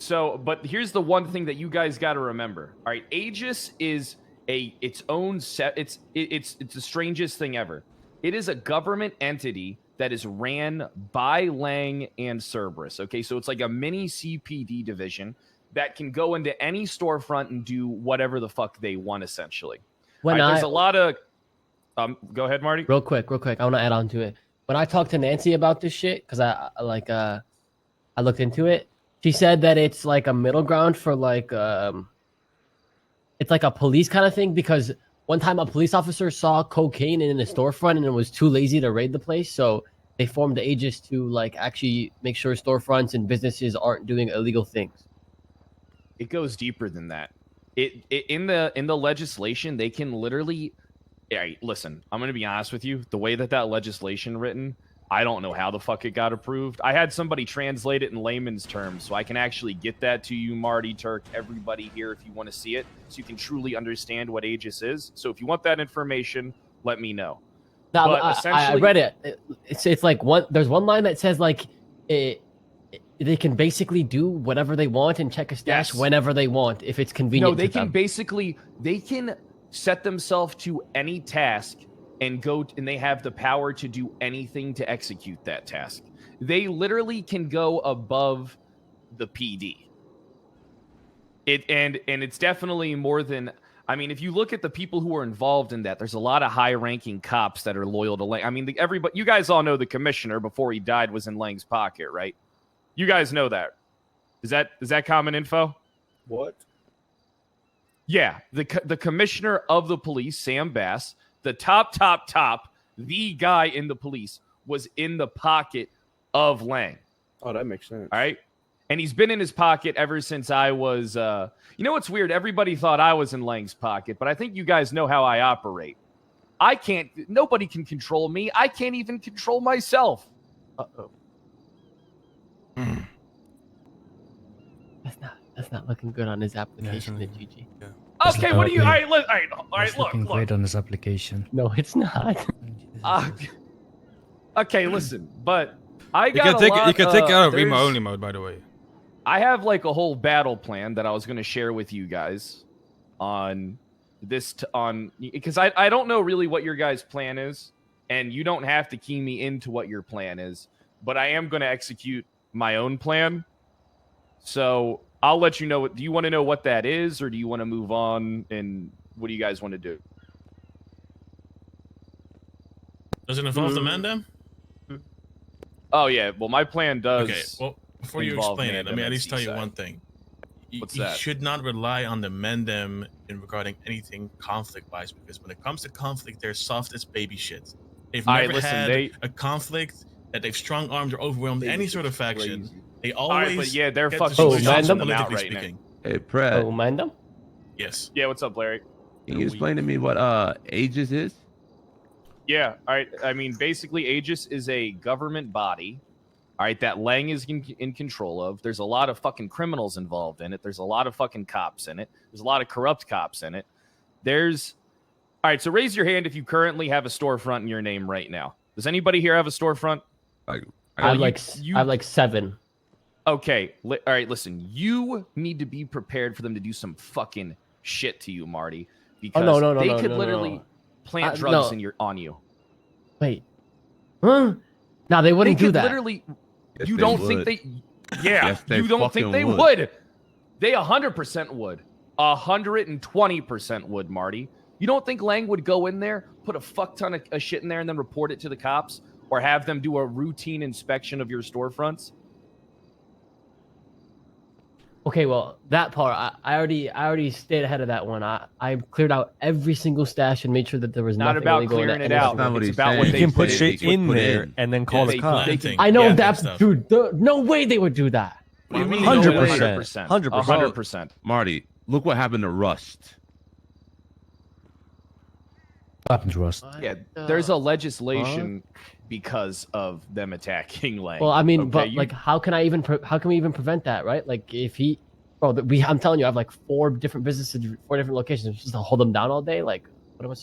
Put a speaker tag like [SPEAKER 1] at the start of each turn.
[SPEAKER 1] So, but here's the one thing that you guys got to remember. All right, AEGIS is its own set. It's the strangest thing ever. It is a government entity that is ran by Lang and Cerberus. Okay, so it's like a mini CPD division that can go into any storefront and do whatever the fuck they want, essentially. There's a lot of. Go ahead, Marty.
[SPEAKER 2] Real quick. I want to add on to it. When I talked to Nancy about this shit, because I looked into it, she said that it's like a middle ground for like it's like a police kind of thing, because one time a police officer saw cocaine in a storefront and it was too lazy to raid the place, so they formed the AEGIS to like actually make sure storefronts and businesses aren't doing illegal things.
[SPEAKER 1] It goes deeper than that. In the legislation, they can literally. Hey, listen, I'm going to be honest with you. The way that legislation written, I don't know how the fuck it got approved. I had somebody translate it in layman's terms, so I can actually get that to you, Marty, Turk, everybody here, if you want to see it, so you can truly understand what AEGIS is. So if you want that information, let me know.
[SPEAKER 2] No, I read it. It's like there's one line that says like they can basically do whatever they want and check a stash whenever they want if it's convenient.
[SPEAKER 1] No, they can set themselves to any task and they have the power to do anything to execute that task. They literally can go above the PD. And it's definitely more than. I mean, if you look at the people who are involved in that, there's a lot of high-ranking cops that are loyal to Lang. I mean, everybody. You guys all know the commissioner before he died was in Lang's pocket, right? You guys know that. Is that common info?
[SPEAKER 3] What?
[SPEAKER 1] Yeah, the commissioner of the police, Sam Bass, the top, the guy in the police was in the pocket of Lang.
[SPEAKER 3] Oh, that makes sense.
[SPEAKER 1] All right. And he's been in his pocket ever since I was, you know what's weird? Everybody thought I was in Lang's pocket, but I think you guys know how I operate. Nobody can control me. I can't even control myself.
[SPEAKER 2] Uh-oh. That's not looking good on his application, GG.
[SPEAKER 1] Yeah. Okay, what do you? All right, look.
[SPEAKER 4] Looking great on his application.
[SPEAKER 2] No, it's not.
[SPEAKER 1] Okay, listen, but I got
[SPEAKER 5] you can take it out of emo only mode, by the way.
[SPEAKER 1] I have like a whole battle plan that I was going to share with you guys on this because I don't know really what your guys' plan is, and you don't have to key me into what your plan is, but I am going to execute my own plan. So I'll let you know. Do you want to know what that is, or do you want to move on? And what do you guys want to do?
[SPEAKER 5] Does it involve the Mandem?
[SPEAKER 1] Oh yeah. Well, my plan does.
[SPEAKER 5] Okay. Well, before you explain it, let me at least tell you one thing.
[SPEAKER 1] What's that?
[SPEAKER 5] You should not rely on the Mandem in regarding anything conflict-wise, because when it comes to conflict, they're soft as baby shit. They've never had a conflict that they've strong-armed or overwhelmed any sort of faction.
[SPEAKER 3] Crazy.
[SPEAKER 5] They always.
[SPEAKER 1] But yeah, they're fucking
[SPEAKER 2] Mandem
[SPEAKER 1] out right now.
[SPEAKER 6] Hey, Pratt.
[SPEAKER 2] Oh, Mandem?
[SPEAKER 5] Yes.
[SPEAKER 1] Yeah, what's up, Larry?
[SPEAKER 6] Can you explain to me what AEGIS is?
[SPEAKER 1] Yeah, all right. I mean, basically, AEGIS is a government body, all right, that Lang is in control of. There's a lot of fucking criminals involved in it. There's a lot of fucking cops in it. There's a lot of corrupt cops in it. All right, so raise your hand if you currently have a storefront in your name right now. Does anybody here have a storefront?
[SPEAKER 2] I have like 7.
[SPEAKER 1] Okay, all right, listen. You need to be prepared for them to do some fucking shit to you, Marty, because they could literally plant drugs on you.
[SPEAKER 2] Wait. Huh? No, they wouldn't do that.
[SPEAKER 1] Literally,
[SPEAKER 6] yes,
[SPEAKER 1] you don't think they? Yeah,
[SPEAKER 6] yes,
[SPEAKER 1] you don't think they would? They 100% would. 120% would, Marty. You don't think Lang would go in there, put a fuck ton of shit in there, and then report it to the cops, or have them do a routine inspection of your storefronts?
[SPEAKER 2] Okay, well, that part, I already stayed ahead of that one. I cleared out every single stash and made sure that there was nothing
[SPEAKER 1] about
[SPEAKER 2] illegal
[SPEAKER 1] clearing it out.
[SPEAKER 6] It's
[SPEAKER 1] about what
[SPEAKER 4] you
[SPEAKER 1] they
[SPEAKER 4] can put
[SPEAKER 1] did.
[SPEAKER 4] shit in there and then call the cops.
[SPEAKER 2] I know that, dude. No way they would do that.
[SPEAKER 1] What do you mean?
[SPEAKER 4] 100%.
[SPEAKER 1] 100%.
[SPEAKER 6] Marty, look what happened to Rust.
[SPEAKER 4] What happened to Rust?
[SPEAKER 1] Yeah, there's a legislation because of them attacking Lang.
[SPEAKER 2] Well, I mean, but like, how can we even prevent that, right? Like, if he, I'm telling you, I have like 4 different businesses, 4 different locations, just to hold them down all day. Like, what am I supposed to